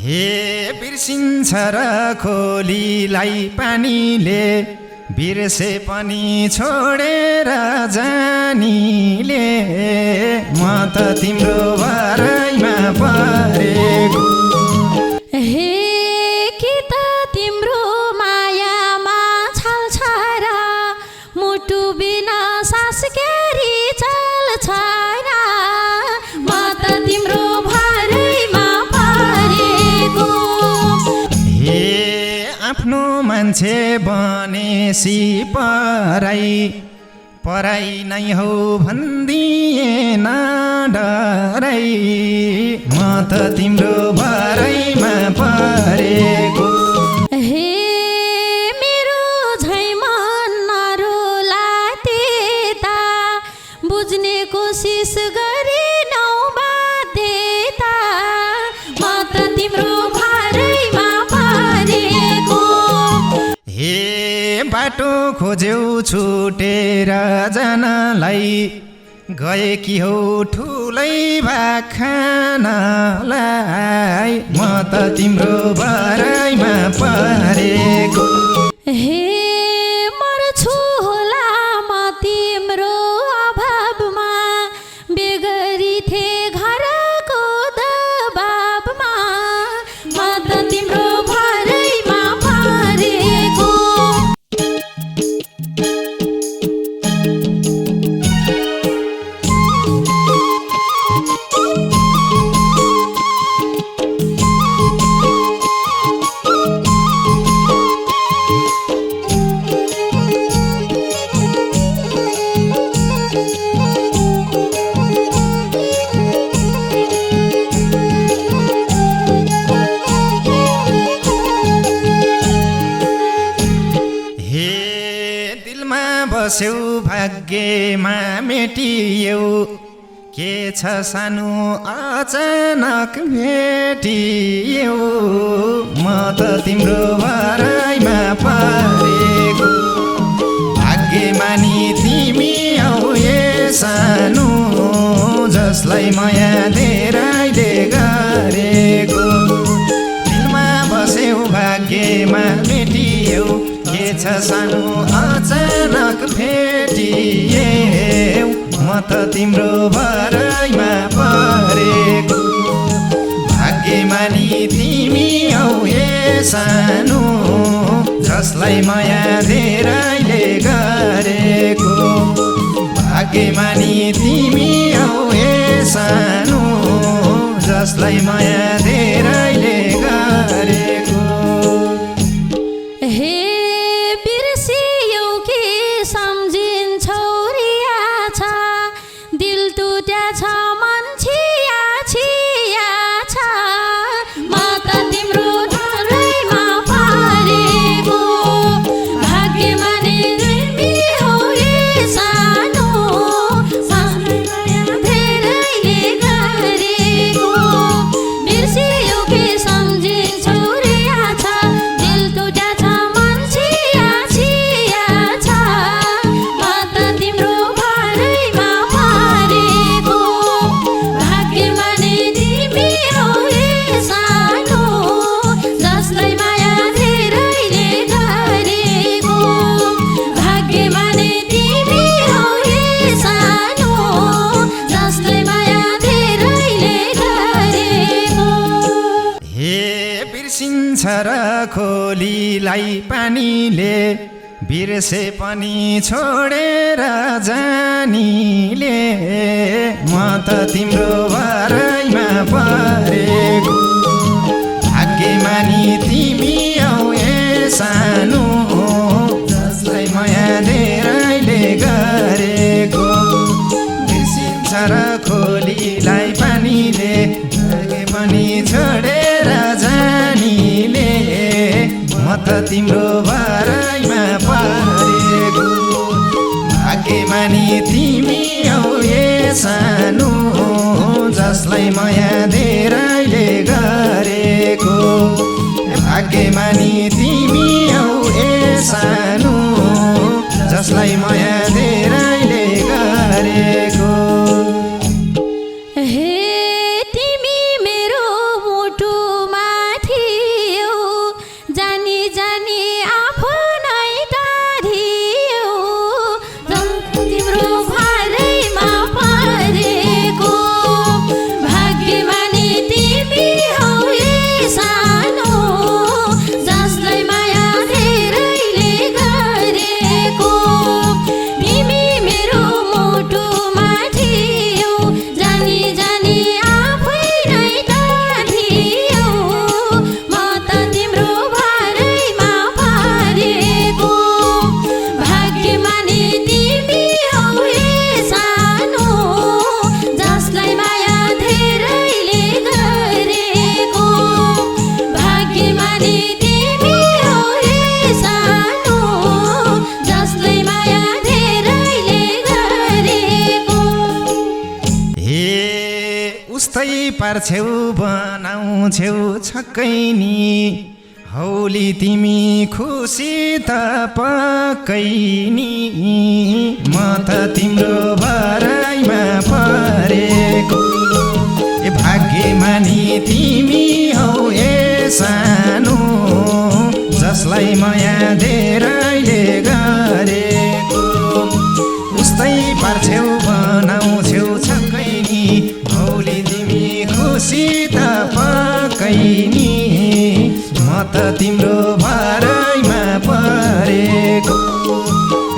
हे बिर्सिन्छ र खोलीलाई पानीले बिर्से पनि छोडेर जानीले म त तिम्रो भरैमा परेको हे कि त तिम्रो मायामा छल्छ र मुटु बिना सास केरी चल्छ र म त तिम्रो भरैमा परेको हे आफ्नो मान्छे बनेसी पराई नै हौ भन्दिएन डराई म त तिम्रो भरैमा परेको हे मेरो झै मन नरोला त्यता बुझ्ने कोसिस गरेनौ बाध्यता म त तिम्रो भरैमा परेको हे बाटो खोज्यौ छुटेर जानलाई गए कि हौ ठुलै भाखानलाई म त तिम्रो भरैमा परेको हे मर्छु होला म तिम्रो अभावमा बेगरी थे घरको दबाबमा म त तिम्रो भरैमा परेको हे दिलमा बस्यौ भाग्यमा मेटियौ के छ सानो अचानक भेटियौ म त तिम्रो भरैमा परेको भाग्यमानी तिमी हौ ए सानो जसलाई माया धेरैले गरेको दिलमा बस्यौ भाग्यमा मेटियौ के छ सानो अचानक भेटियौ म त तिम्रो भरैमा परेको भाग्यमानी तिमी हौ ए सानो जसलाई माया धेरैले गरेको भाग्यमानी तिमी हौ ए सानो जसलाई माया धेरैले गरेको हे बिर्सियौ कि सम्झिन्छौ रिया छ दिल टुट्या छ मन छिया छिया छ म त तिम्रो भरैमा परेको भाग्यमानी तिमी हौ ए सानो जसलाई माया धेरैले गरेको बिर्सियौ कि सम्झिन्छौ रिया छ दिल टुट्या छ मन छिया छिया छ म त तिम्रो भरैमा परेको भाग्यमानी तिमी हौ ए सानो जसलाई माया धेरैले गरेको भाग्यमानी तिमी हौ ए सानो जसलाई माया धेरैले गरेको हे बिर्सिन्छ र खोलीलाई पानीले बिर्से पनि छोडेर जानीले म त तिम्रो भरैमा परेको भाग्यमानी तिमी हौ ए सानो जसलाई माया धेरैले गरेको बिर्सिन्छ र खोलीलाई पानीले बिर्से पनि छोडेर जानीले म त तिम्रो भरैमा परेको भाग्यमानी तिमी हौ ए सानो जसलाई माया धेरैले गरेको भाग्यमानी तिमी हौ ए सानो जसलाई माया धेरैले गरेको हे तिमी मेरो मुटुमा सानो जसलाई माया धेरैले गरेको तिमी मेरो मुटुमा थियौ जानी जानी आफै नै त थियौ म त तिम्रो भरैमा परेको भाग्यमानी तिमी हौ ए सानो जसलाई माया धेरैले गरेको भाग्यमानी तिमी हौ ए सानो जसलाई माया धेरैले गरेको हे उस्तै पार्छेउ बनाउँछेउ छक्कै नि हौली तिमी खुसी त पक्कै नि म त तिम्रो भराइमा परेको ए भाग्यमानी तिमी हौ ए सानो जसलाई माया धेरैले गरेको उस्तै पार्छेउ बनाउँछेउ छक्कै नि हौली तिमी खुसी त पक्कै नि म त तिम्रो भरैमा परेको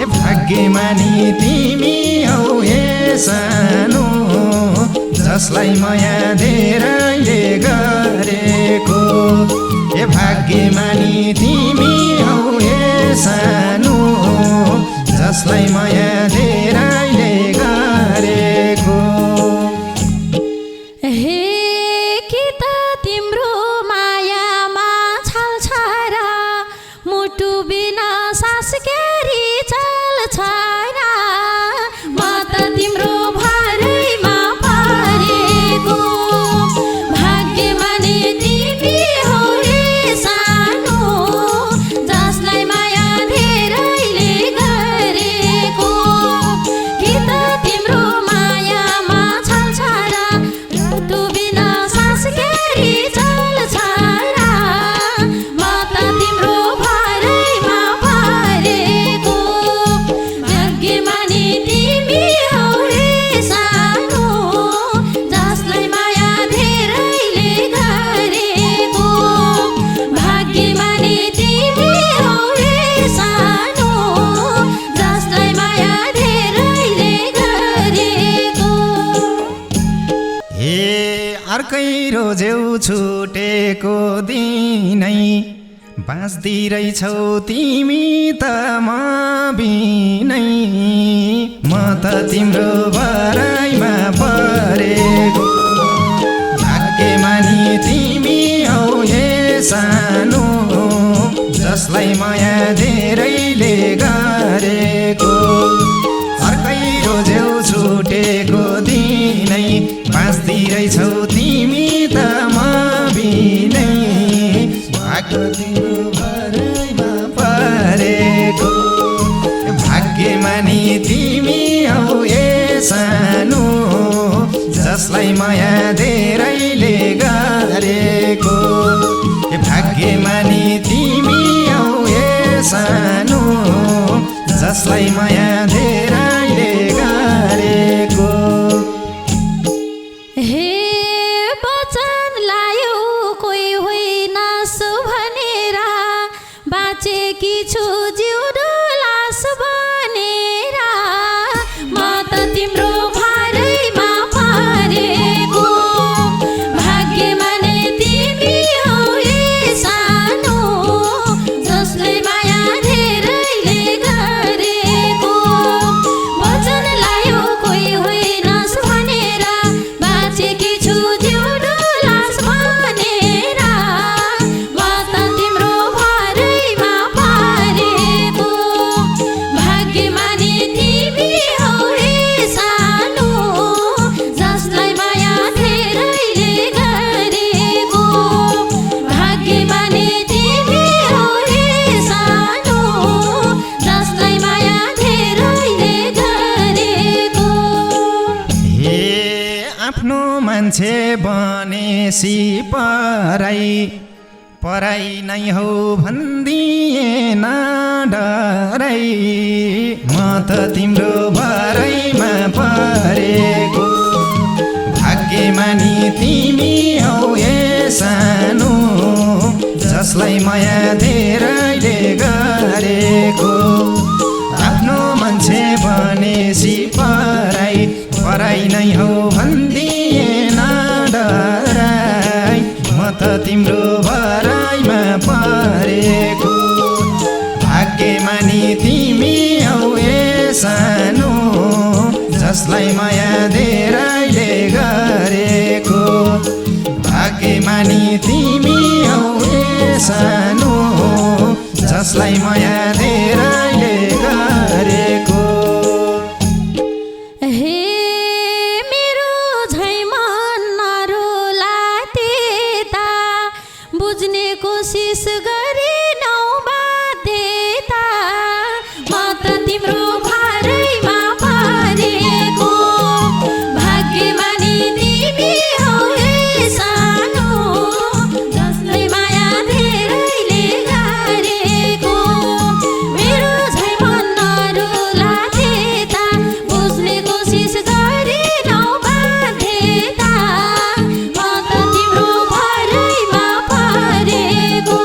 ए भाग्यमानी तिमी हौ ए सानो जसलाई माया धेरैले गरेको ए भाग्यमानी तिमी हौ ए सानो जसलाई माया धेरैले गरेको हे कि त तिम्रो मायामा छल्छ र मुटु बिना सास क्यारी चल्छ र म त तिम्रो भरैमा परेको भाग्यमानी तिमी हौ ए सानो जसलाई माया धेरैले गरेको कि त तिम्रो मायामा छल्छ र मुटु बिना सास क्यारी चल्छ र म त तिम्रो भरैमा परेको भाग्यमानी तिमी हौ ए सानो जसलाई माया धेरैले गरेको भाग्यमानी तिमी हौ ए सानो जसलाई माया धेरैले गरेको हे अर्कै रोजेउ छुटेको दिनै बाँच्दिरहेछौ तिमी त म बिनै म त तिम्रो भरैमा परेको भाग्यमानी तिमी हौ ए सानो जसलाई माया धेरैले गरेको अर्कै रोजेउ छुटेको दिनै बाँच्दिरहेछौ तिमी त म बिनै भाग्य तिम्रो भरैमा परेको भाग्यमानी तिमी हौ ए सानो जसलाई माया धेरैले गरेको भाग्यमानी तिमी हौ ए सानो जसलाई माया धेरैले गरेको हे वचन लायो कोही होइन भनेर बाँचेकी छु जिउँदो लास बनेर म त तिम्रो भरैमा परेको भाग्यमानी तिमी हौ ए सानो जसले माया धेरैले गरेको वचन लायो कोही होइन भनेर बाँचेकी छु जिउँदो लास बनेर म त तिम्रो भरैमा परेको भाग्यमानी तिमी हौ ए सानो जसलाई माया धेरैले गरेको भाग्यमानी तिमी हौ ए सानो जसलाई माया धेरैले गरेको हे आफ्नो मान्छे बनेसी पराई पराई नै हौ भन्दिएन डराई म त तिम्रो भरैमा परेको भाग्यमानी तिमी हौ ए सानो जसलाई माया धेरैले गरेको आफ्नो मान्छे भनेसी पराई पराई नै हो भन्दिएन डराई म त तिम्रो भराइमा परेको भाग्यमानी तिमी हौ ए सानो जसलाई माया धेरैले गरेको भाग्यमानी तिमी हौ ए सानो जसलाई माया धेरैले गरेको हे मेरो झै मन नरोला त्यता बुझ्ने कोसिस गरेनौ बाध्यता म त तिम्रो भरैमा परेको भाग्यमानी तिमी हौ ए सानो जसलाई माया धेरैले गरेको मेरो झै मन नरोला त्यता बुझ्ने कोसिस गरेनौ बाध्यता म त तिम्रो भरैमा परेको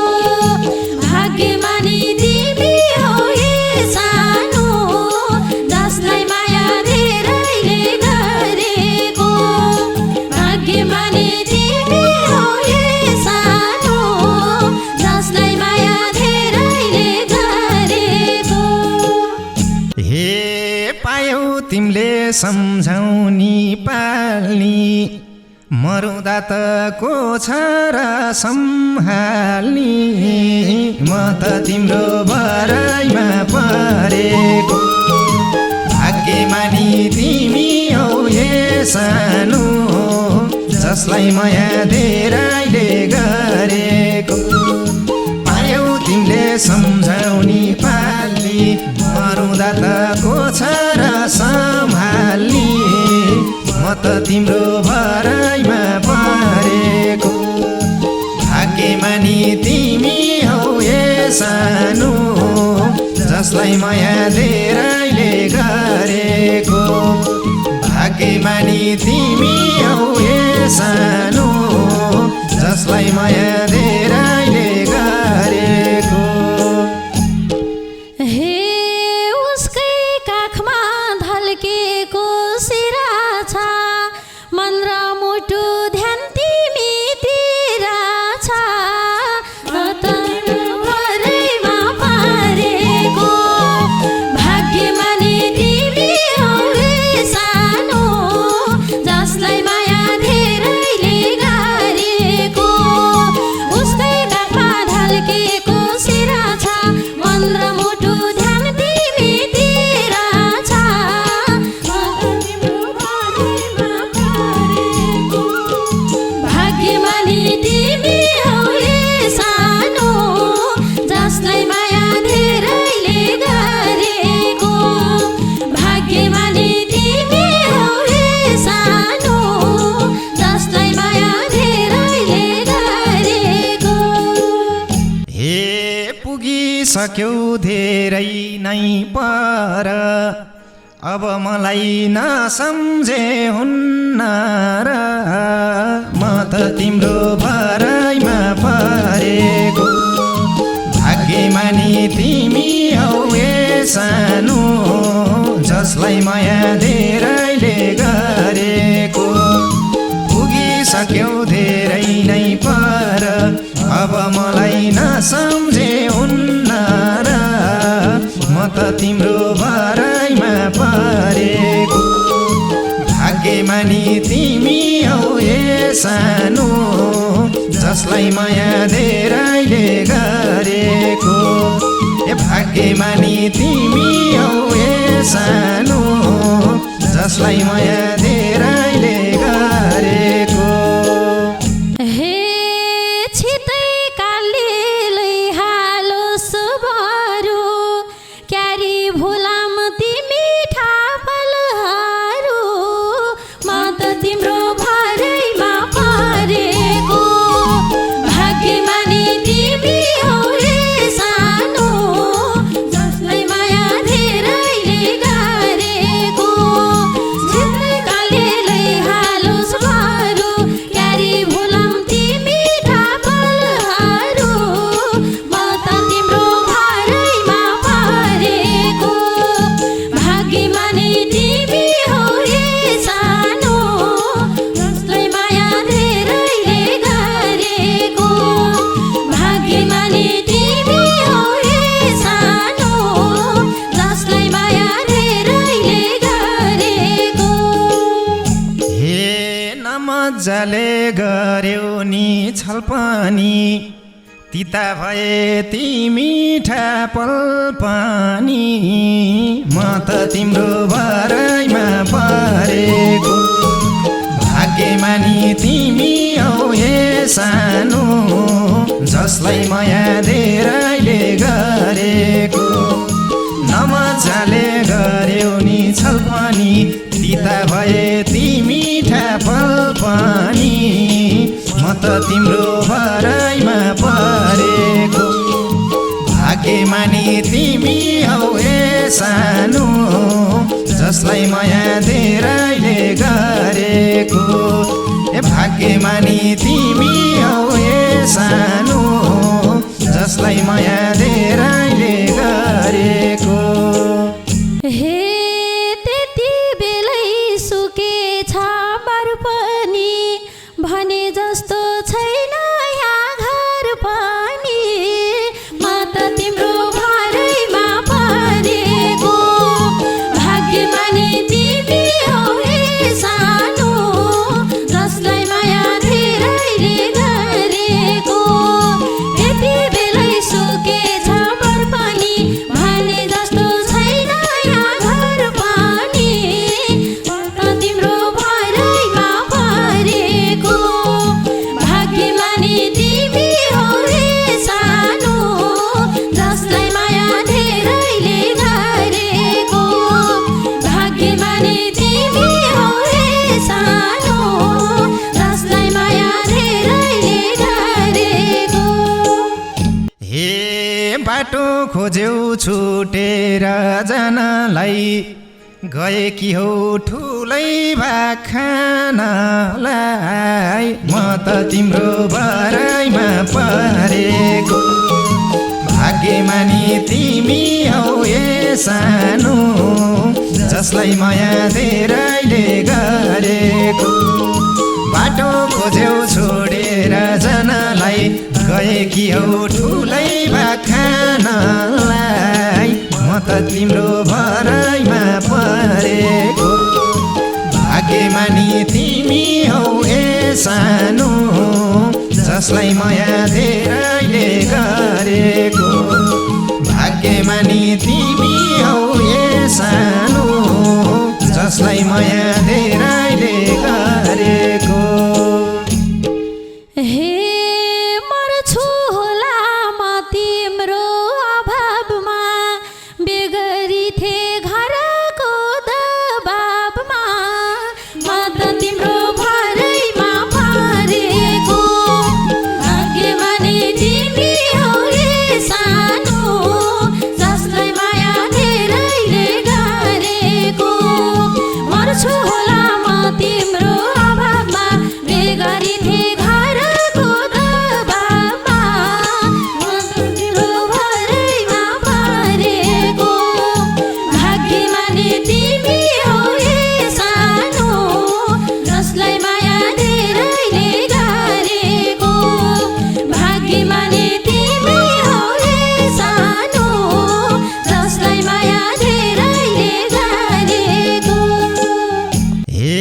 भाग्यमानी तिमी हौ ए सानो जसलाई माया धेरैले गरेको भाग्यमानी तिमी हौ ए सानो जसलाई माया धेरैले गरेको हे पायौ तिमीले सम्झाउनी पाल्नी मरुदा त को छ र सम्हाल्नी म त तिम्रो भराइमा परेको भाग्यमानी तिमी हौ ए सानो जसलाई माया धेरैले गरेको पायौ तिमीले सम्झाउनी पाल्नी मरुदा त को छ र सम्हाल्नी म त तिम्रो भराइमा परेको भाग्यमानी तिमी हौ ए सानो जसलाई माया धेरैले गरेको भाग्यमानी तिमी हौ ए सानो जसलाई माया धेरैले गरेको हे उसकै काखमा ढल्केको सिरा छ मन र मुटु ध्यान तिमीतिर छ म त तिम्रो भरैमा परेको भाग्यमानी तिमी हौ ए सानो जसलाई माया धेरैले गरेको उसकै काखमा ढल्केको सिरा छ मन र मुटु ध्यान तिमीतिर छ म त तिम्रो भरैमा परेको भाग्यमानी तिमी हौ ए सानो जसलाई माया धेरैले गरेको भाग्यमानी तिमी हौ ए सानो जसलाई माया धेरैले गरेको हे पुगिसक्यौ धेरै नै पर अब मलाई नसम्झे हुन्न र म त तिम्रो भराइमा परेको भाग्यमानी तिमी हौ ए सानो जसलाई माया धेरैले गरेको पुगिसक्यौ धेरै नै पर अब मलाई नसम्झे हुन्न र म त तिम्रो भराइमा परेको भाग्यमानी तिमी हौ ए सानो जसलाई माया धेरैले गरेको ए भाग्यमानी तिमी हौ ए सानो जसलाई माया धेरैले गरेको हे छितै कालले लैहालोस् बरु क्यारी भुलाम तिमी ठापलहरू म त तिम्रो भरैमा परेको भाग्यमानी तिमी हौ ए सानो जसलाई माया धेरैले गरेको छितै छल पनि तिता भए ती मिठा पल पनि म त तिम्रो भराइमा परेको भाग्यमानी तिमी हौ हे सानो जसलाई माया धेरैले गरेको नमजाले गर्यौ नि छल पनि तिता भए ती मिठा पल पनि म त तिम्रो भराइमा परेको भाग्यमानी तिमी हौ हे सानो जसलाई माया धेरैले गरेको भाग्यमानी तिमी हौ हे सानो जसलाई माया धेरैले गरेको हे त्यति बेलै सुकेछ बर पनि भने जस्तो छैन यहाँ घर पनि म त तिम्रो भराइमा परेको भाग्यमानी तिमी हौ हे सानो जसलाई माया धेरैले गरेको त्यति बेलै सुकेछ बर पनि भने जस्तो छैन यहाँ घर पनि म त तिम्रो भराइमा परेको भाग्यमानी तिमी हौ हे सानो जसलाई माया धेरैले गरेको भाग्यमानी तिमी हौ हे सानो जसलाई माया धेरैले गरेको हे बाटो खोज्यौ छुटेर जानलाई गएकी हौ ठुलै भाग खानलाई म त तिम्रो भराइमा परेको भाग्यमानी तिमी हौ हे सानो जसलाई माया धेरैले गरेको बाटो खोज्यौ छोडेर जानलाई गएकी हौ ठुलै भाग खानलाई म त तिम्रो भराइमा परेको भाग्यमानी तिमी हौ हे सानो जसलाई माया धेरैले गरेको भाग्यमानी तिमी हौ हे सानो जसलाई माया धेरैले गरेको हे मर्छु होला म तिम्रो अभावमा बेगरी थे घरको दबाबमा म त तिम्रो भराइमा परेको भाग्यमानी तिमी हौ हे सानो जसलाई माया धेरैले गरेको मर्छु होला म तिम्रो अभावमा बेगरी थे घरको दबाबमा म त तिम्रो भराइमा परेको भाग्यमानी तिमी हौ हे सानो जसलाई माया धेरैले गरेको भाग्यमानी तिमी हौ हे सानो जसलाई माया धेरैले गरेको हे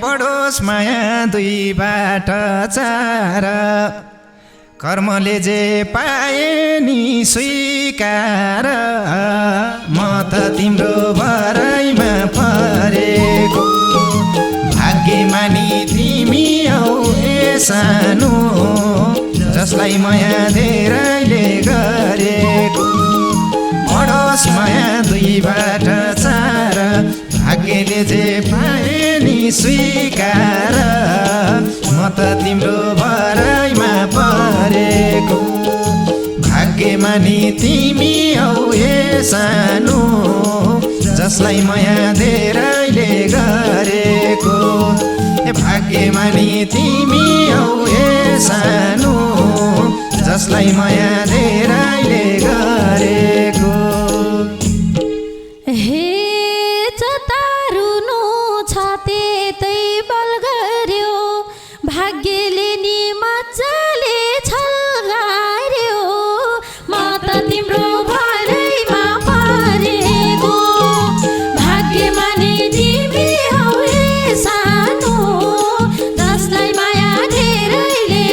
बडोस् माया दुईबाट चार कर्मले जे पाए नि स्वीकार म त तिम्रो भराइमा परेको भाग्यमानी तिमी हौ हे सानो जसलाई माया धेरैले गरेको बडोस् माया दुईबाट चार भाग्यले जे पाए नि स्वीकार म त तिम्रो भराइमा परेको भाग्यमानी तिमी हौ हे सानो जसलाई माया धेरैले गरेको भाग्यमानी तिमी हौ हे सानो जसलाई माया धेरैले गरेको हे जता रुनु छ त्यतै बल गर्यो भाग्यले नि मजाले छल्गार्यो म त तिम्रो भराइमा परेको भाग्यमानी तिमी हौ हे सानो जसलाई माया धेरैले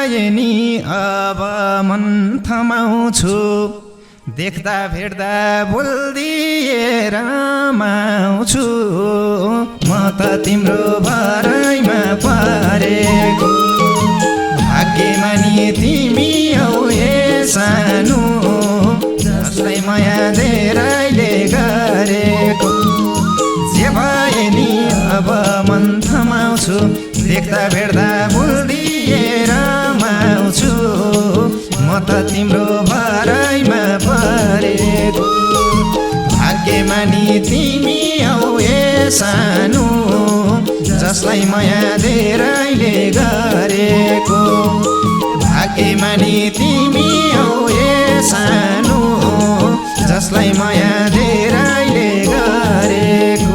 भए नि अब मन थमाउँछु देख्दा भेट्दा बोल्दिएर माउँछु म त तिम्रो भरैमा परेको भाग्यमा नि तिमी हौ ए सानो जसलाई माया धेरैले गरेको जे भए नि अब मन थमाउँछु देख्दा भेट्दा बोल्दिएर माउँछु म त तिम्रो भरैमा परेको भाग्यमा नि तिमी हौ ए सानो जसलाई माया धेरैले गरेको भाग्यमा नि तिमी हौ ए सानो जसलाई माया धेरैले गरेको